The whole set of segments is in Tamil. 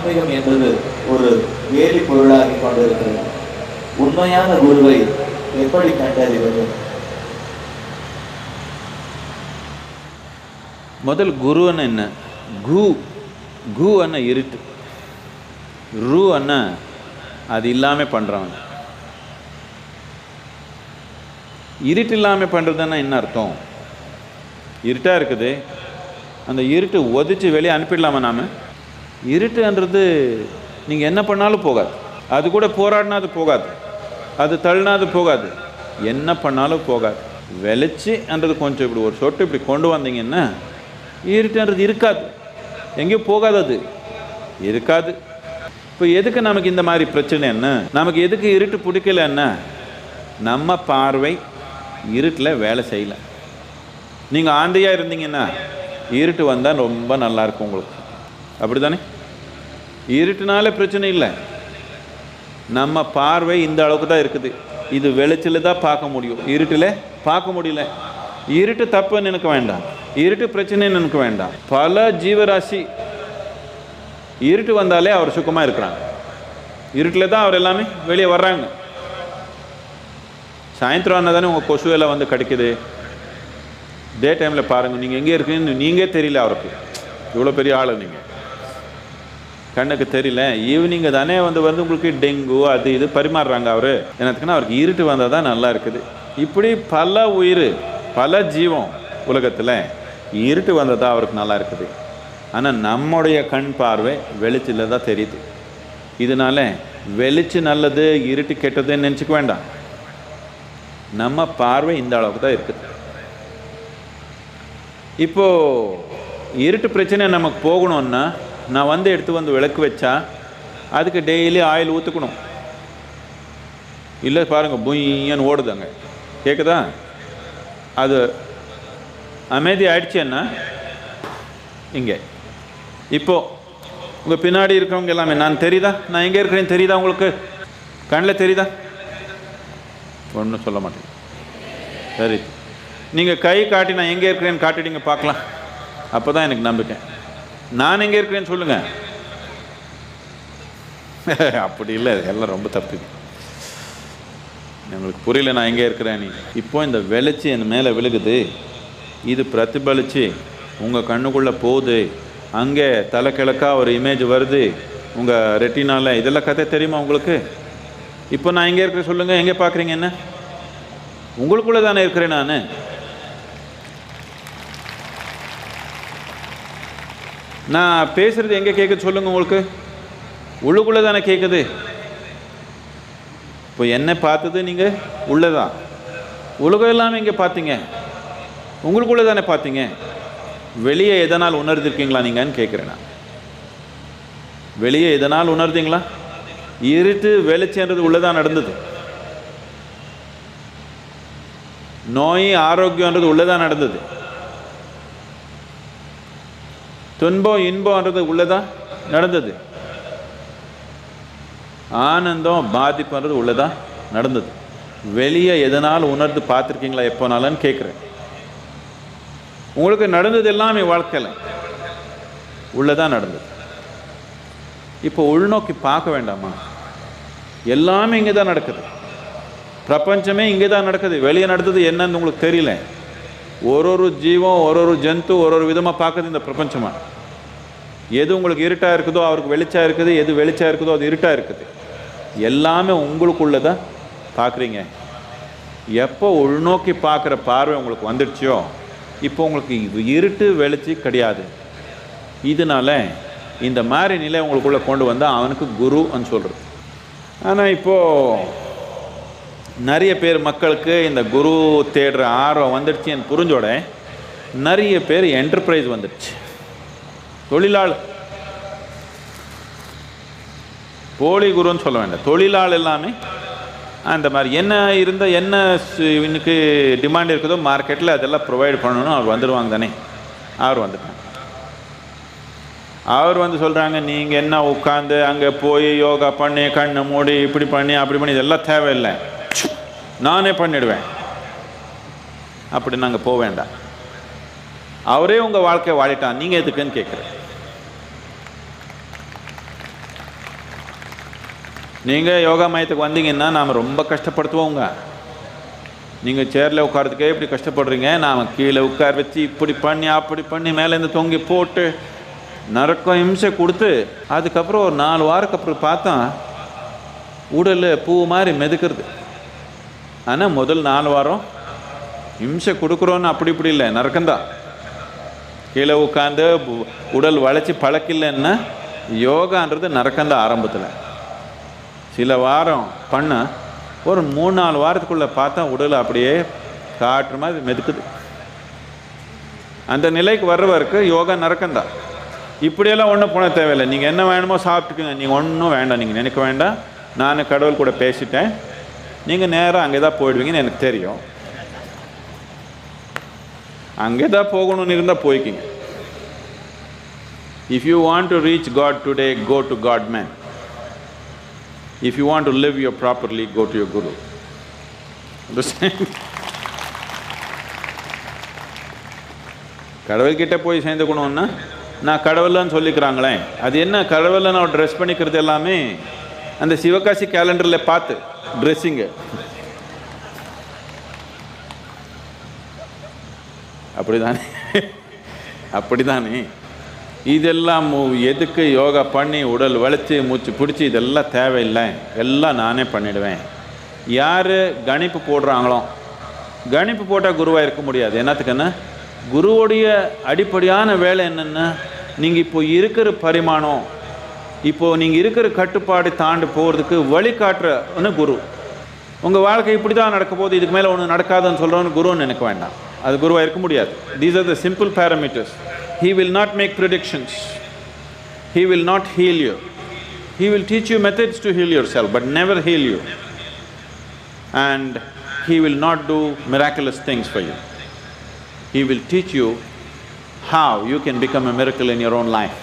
ஆன்மீகம் என்பது ஒரு வேலி பொருளாகி கொண்டிருக்கிறது. உண்மையான குருவை எப்படி கண்டறிவது? முதல் குருன்னு என்ன? கு அண்ணா இருட்டு, ரு அண்ணா அது இல்லாமல் பண்ணுறவன். இருட்டு இல்லாமல் பண்ணுறதுன்னா என்ன அர்த்தம்? இருட்டாக இருக்குது, அந்த இருட்டு ஒதிச்சு வெளியே அனுப்பிடலாமா நாம்? இருட்டுன்றது நீங்கள் என்ன பண்ணாலும் போகாது, அது கூட போராடினா அது போகாது, அது தள்ளினா அது போகாது, என்ன பண்ணாலும் போகாது. வெளிச்சுன்றது கொஞ்சம் இப்படி ஒரு சொட்டு இப்படி கொண்டு வந்தீங்கன்னா இருட்டுன்றது இருக்காது, எங்கேயும் போகாது, அது இருக்காது. இப்போ எதுக்கு நமக்கு இந்த மாதிரி பிரச்சனை? என்ன நமக்கு எதுக்கு இருட்டு பிடிக்கல? என்ன நம்ம பார்வை இருட்டில் வேலை செய்யலை. நீங்கள் ஆந்தையாக இருந்தீங்கன்னா இருட்டு வந்தால் ரொம்ப நல்லாயிருக்கும் உங்களுக்கு, அப்படி தானே? இருட்டுனால பிரச்சனை இல்லை, நம்ம பார்வை இந்த அளவுக்கு தான் இருக்குது. இது வெளிச்சத்தில் தான் பார்க்க முடியும், இருட்டில் பார்க்க முடியல. இருட்டு தப்புன்னு நினைக்க வேண்டாம், இருட்டு பிரச்சனைன்னு நினைக்க வேண்டாம். பல ஜீவராசி இருட்டு வந்தாலே அவர் சுகமாக இருக்கிறாங்க, இருட்டில் தான் அவர் எல்லாமே வெளியே வர்றாங்க. சாயந்தரம் ஆனால் தானே உங்கள் கொசு எல்லாம் வந்து கிடைக்குது. டே டைமில் பாருங்கள், நீங்கள் எங்கே இருக்குன்னு நீங்கள் தெரியல, அவருக்கு இவ்வளோ பெரிய ஆள் நீங்கள் கண்ணுக்கு தெரியல. ஈவினிங்கு தானே வந்து உங்களுக்கு டெங்கு அது இது பரிமாறுறாங்க. அவர் என்னத்துக்குன்னா அவருக்கு இருட்டு வந்தால் தான் நல்லா இருக்குது. இப்படி பல உயிர் பல ஜீவம் உலகத்தில் இருட்டு வந்தால் தான் அவருக்கு நல்லா இருக்குது. ஆனால் நம்முடைய கண் பார்வை வெளிச்சத்தில் தான் தெரியுது. இதனால் வெளிச்சு நல்லது இருட்டு கெட்டதுன்னு நினச்சிக்க வேண்டாம், நம்ம பார்வை இந்த அளவுக்கு தான் இருக்குது. இப்போது இருட்டு பிரச்சனை நமக்கு போகணுன்னா நான் வந்து எடுத்து வந்து விளக்கு வச்சா அதுக்கு டெய்லி ஆயில் ஊற்றுக்கணும். இல்லை பாருங்கள் புய்யன்னு ஓடுதாங்க, கேட்குதா? அது அமைதி ஆயிடுச்சுன்னா இங்கே இப்போது உங்கள் பின்னாடி இருக்கிறவங்க எல்லாமே நான் தெரியுதா, நான் எங்கே இருக்கிறேன்னு தெரியுதா? உங்களுக்கு கண்ணில் தெரியுதா? ஒன்றும் சொல்ல மாட்டேங்க. சரி, நீங்கள் கை காட்டி நான் எங்கே இருக்கிறேன்னு காட்டிட்டீங்க பார்க்கலாம், அப்போ தான் எனக்கு நம்பிக்கை. நான் எங்கே இருக்கிறேன்னு சொல்லுங்கள். அப்படி இல்லை, எல்லாம் ரொம்ப தப்பு. உங்களுக்கு புரியல நான் எங்கே இருக்கிறேன். நீ இப்போ இந்த வெளிச்சி என் மேலே விழுகுது, இது பிரதிபலித்து உங்கள் கண்ணுக்குள்ளே போகுது, அங்கே தலைக்கிழக்கா ஒரு இமேஜ் வருது உங்கள் ரெட்டினால. இதெல்லாம் கதை தெரியுமா உங்களுக்கு? இப்போ நான் எங்கே இருக்கிறேன் சொல்லுங்கள், எங்கே பார்க்குறீங்க? என்ன உங்களுக்குள்ளே தானே இருக்கிறேன் நான். நான் பேசுகிறது எங்கே கேட்குது சொல்லுங்கள்? உங்களுக்கு உள்ளுக்குள்ளே தானே கேட்குது. இப்போ என்ன பார்த்தது நீங்கள் உள்ளதான், உலகம் எல்லாமே இங்கே பார்த்தீங்க, உங்களுக்குள்ளே தானே பார்த்தீங்க. வெளியே எதனால் உணர்ந்திருக்கீங்களா நீங்கன்னு கேட்குறேன் நான். வெளியே எதனால் உணர்ந்தீங்களா? இருட்டு வெளிச்சன்றது உள்ளதான் நடந்தது. நோய் ஆரோக்கியன்றது உள்ளதான் நடந்தது. துன்பம் இன்பம்ன்றது உள்ளதான் நடந்தது. ஆனந்தம் பாதிப்புன்றது உள்ளதான் நடந்தது. வெளியே எதனால் உணர்ந்து பார்த்துருக்கீங்களா எப்போனாலன்னு கேட்குறேன். உங்களுக்கு நடந்தது எல்லாமே வாழ்க்கையில் உள்ளதான் நடந்தது. இப்போ உள்நோக்கி பார்க்க வேண்டாமா? எல்லாமே இங்கே தான் நடக்குது, பிரபஞ்சமே இங்கே தான் நடக்குது. வெளியே நடந்தது என்னன்னு உங்களுக்கு தெரியல. ஒரு ஜீவம் ஒரு ஜந்து ஒரு விதமாக பார்க்குது இந்த பிரபஞ்சமாக. எது உங்களுக்கு இருட்டாக இருக்குதோ அவருக்கு வெளிச்சம் இருக்குது, எது வெளிச்சம் இருக்குதோ அது இருட்டாக இருக்குது. எல்லாமே உங்களுக்குள்ளே தான் பார்க்குறீங்க. எப்போ உள்நோக்கி பார்க்குற பார்வை உங்களுக்கு வந்துடுச்சோ இப்போ உங்களுக்கு இருட்டு வெளிச்சி கிடையாது. இதனால் இந்த மாதிரி நிலை உங்களுக்குள்ளே கொண்டு வந்தால் அவனுக்கு குருன்னு சொல்கிறது. ஆனால் இப்போது நிறைய பேர் மக்களுக்கு இந்த குரு தேடுற ஆர்வம் வந்துடுச்சுன்னு புரிஞ்சோட நிறைய பேர் என்டர்பிரைஸ் வந்துடுச்சு. தொழிலாளர், போலி குருன்னு சொல்ல வேண்டாம், தொழிலாளர் எல்லாமே அந்த மாதிரி என்ன இருந்தால் என்ன இவனுக்கு டிமாண்ட் இருக்குதோ மார்க்கெட்டில் அதெல்லாம் ப்ரொவைட் பண்ணணும். அவர் வந்துடுவாங்க தானே. அவர் வந்துட்டாங்க. அவர் வந்து சொல்கிறாங்க நீங்கள் என்ன உட்காந்து அங்கே போய் யோகா பண்ணி கண்ணை மூடி இப்படி பண்ணி அப்படி பண்ணி இதெல்லாம் தேவையில்லை, நானே பண்ணிடுவேன். அப்படி நாங்கள் போக வேண்டாம். அவரே உங்கள் வாழ்க்கையை வாழிட்டான், நீங்கள் எதுக்குன்னு கேட்குறேன். நீங்கள் யோகா மையத்துக்கு வந்தீங்கன்னா நாம் ரொம்ப கஷ்டப்படுத்துவோங்க. நீங்கள் சேரில் உட்காரத்துக்கே இப்படி கஷ்டப்படுறீங்க, நாம் கீழே உட்கார வச்சு இப்படி பண்ணி அப்படி பண்ணி மேலேருந்து தொங்கி போட்டு நரக்கம் இம்சை கொடுத்து அதுக்கப்புறம் ஒரு 4 வாரத்துக்கு அப்புறம் பார்த்தா உடல் பூ மாதிரி மிதக்கிறது. ஆனால் முதல் 4 வாரம் இம்சை கொடுக்குறோன்னு அப்படி இப்படி இல்லை, நரக்கம்தான். கீழே உட்காந்து உடல் வளைச்சி பழக்கில்லைன்னா யோகான்றது நரக்கம்தான் ஆரம்பத்தில். சில வாரம் பண்ண ஒரு 3-4 வாரத்துக்குள்ளே பார்த்தா உடல் அப்படியே காற்று மாதிரி மிதக்குது. அந்த நிலைக்கு வர்றவருக்கு யோகா நரக்கம்தான். இப்படியெல்லாம் ஒன்றும் போன தேவையில்லை. நீங்கள் என்ன வேணுமோ சாப்பிட்டுக்குங்க, நீங்கள் ஒன்றும் வேண்டாம், நீங்கள் நினைக்க வேண்டாம். நான் கடவுள் கூட பேசிட்டேன், நீங்கள் நேராக அங்கே தான் போயிடுவீங்கன்னு எனக்கு தெரியும். அங்கே தான் போகணும்னு இருந்தால் போய்க்கிங்க. If you want to reach God today, go to God man. If you want to live your properly, go to your guru. Understand? கடவுள்கிட்ட போய் சேர்ந்துக்கணும்னா நான் கடவுள்னு சொல்லிக்கிறாங்களே, அது என்ன கடவுளை நான் ட்ரெஸ் பண்ணிக்கிறது எல்லாமே அந்த சிவகாசி கேலண்டரில் பார்த்து ட்ரெஸ்ஸிங்கு அப்படிதானே அப்படிதானே. இதெல்லாம் எதுக்கு யோகா பண்ணி உடல் வளைச்சி மூச்சு பிடிச்சி இதெல்லாம் தேவையில்லை, எல்லாம் நானே பண்ணிடுவேன். யார் கணிப்பு போடுறாங்களோ, கணிப்பு போட்டால் குருவாக இருக்க முடியாது. என்னத்துக்குன்னா குருவோடைய அடிப்படையான வேலை என்னென்னா, நீங்கள் இப்போ இருக்கிற பரிமாணம், இப்போது நீங்கள் இருக்கிற கட்டுப்பாடு தாண்டி போகிறதுக்கு வழிகாட்டுறன்னு குரு. உங்கள் வாழ்க்கை இப்படி தான் நடக்க போகுது, இதுக்கு மேலே ஒன்று நடக்காதுன்னு சொல்கிறவன்னு குருன்னு நினைக்க வேண்டாம், அது குருவாக இருக்க முடியாது. These are the simple parameters. He will not make predictions. He will not heal you. He will teach you methods to heal yourself, but never heal you. And he will not do miraculous things for you. He will teach you how you can become a miracle in your own life.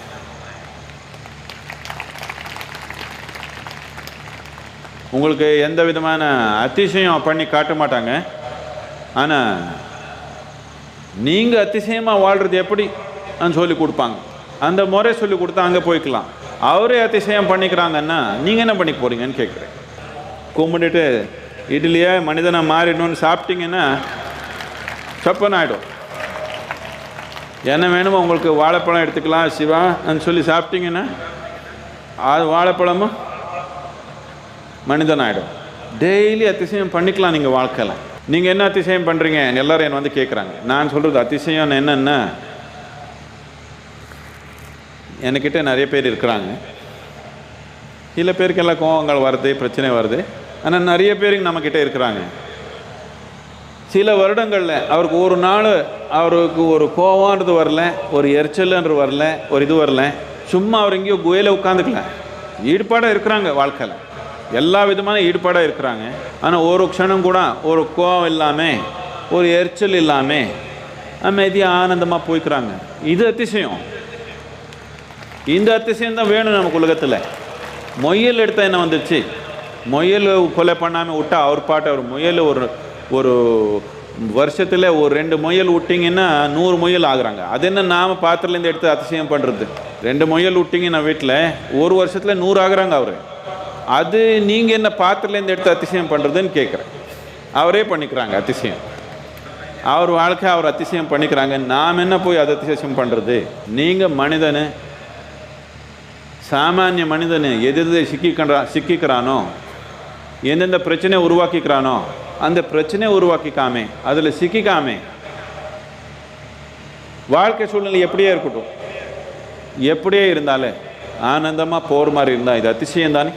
உங்களுக்கு எந்த விதமான அதிசயம் பண்ணி காட்ட மாட்டாங்க. ஆனால் நீங்கள் அதிசயமாக வாழ்கிறது எப்படி சொல்லி கொடுப்பாங்க. அந்த முறை சொல்லி கொடுத்தா அங்கே போய்க்கலாம். அவரே அதிசயம் பண்ணிக்கிறாங்கன்னா நீங்கள் என்ன பண்ணிக்க போகிறீங்கன்னு கேட்குறேன். கும்பிட்டுட்டு இட்லியே மனிதனை மாறிடணும்னு சாப்பிட்டீங்கன்னா சப்பன் ஆகிடும். என்ன வேணுமோ உங்களுக்கு வாழைப்பழம் எடுத்துக்கலாம் சிவான்னு சொல்லி சாப்பிட்டீங்கன்னா அது வாழைப்பழமும் மனிதன் ஆகிடும். டெய்லி அதிசயம் பண்ணிக்கலாம் நீங்கள் வாழ்க்கையில். நீங்கள் என்ன அதிசயம் பண்ணுறீங்க எல்லோரும் என்னை வந்து கேட்குறாங்க. நான் சொல்கிறது அதிசயம் என்னென்னா, என்கிட்ட நிறைய பேர் இருக்கிறாங்க. சில பேருக்கெல்லாம் கோவங்கள் வருது, பிரச்சனை வருது. ஆனால் நிறைய பேருக்கு நம்மக்கிட்ட இருக்கிறாங்க. சில வருடங்களில் அவருக்கு ஒரு நாள் அவருக்கு ஒரு கோவம்ன்றது வரல, ஒரு எரிச்சல்ன்றது வரல, ஒரு இது வரல. சும்மா அவர் எங்கேயோ குகையில் உட்காந்துக்கலாம். ஈடுபாடாக இருக்கிறாங்க, வாழ்க்கையில் எல்லா விதமான ஈடுபாடாக இருக்கிறாங்க. ஆனால் ஒரு க்ஷணம் கூட ஒரு கோவம் இல்லாமல், ஒரு எரிச்சல் இல்லாமல் அமைதியாக ஆனந்தமாக போய்க்கிறாங்க. இது அதிசயம். இந்த அதிசயம் தான் வேணும் நமக்கு உலகத்தில். முயல் எடுத்தால் என்ன வந்துச்சு? முயல் கொலை பண்ணாமல் விட்டா அவர் பாட்டு அவர் முயல் ஒரு வருஷத்தில் ஒரு 2 முயல் விட்டிங்கன்னா 100 முயல் ஆகுறாங்க. அது என்ன நாம் பாத்திரலேருந்து எடுத்து அதிசயம் பண்ணுறது? 2 முயல் விட்டிங்கன்னா வீட்டில் ஒரு வருஷத்தில் 100 ஆகுறாங்க அவர். அது நீங்கள் என்ன பாத்திரலேருந்து எடுத்து அதிசயம் பண்ணுறதுன்னு கேட்குறேன். அவரே பண்ணிக்கிறாங்க அதிசயம். அவர் வாழ்க்கை அவர் அதிசயம் பண்ணிக்கிறாங்க. நாம் என்ன போய் அது அதிசயம் பண்ணுறது? நீங்கள் மனிதனு, சாமானிய மனிதனு எது சிக்கிக்கிறானோ, எந்தெந்த பிரச்சனையை உருவாக்கிக்கிறானோ அந்த பிரச்சனையை உருவாக்கிக்காமே, அதில் சிக்கிக்காமே வாழ்க்கை சூழ்நிலை எப்படியே இருக்கட்டும், எப்படியே இருந்தாலே ஆனந்தமாக போகிற மாதிரி இருந்தால் இது அதிசயம் தானே.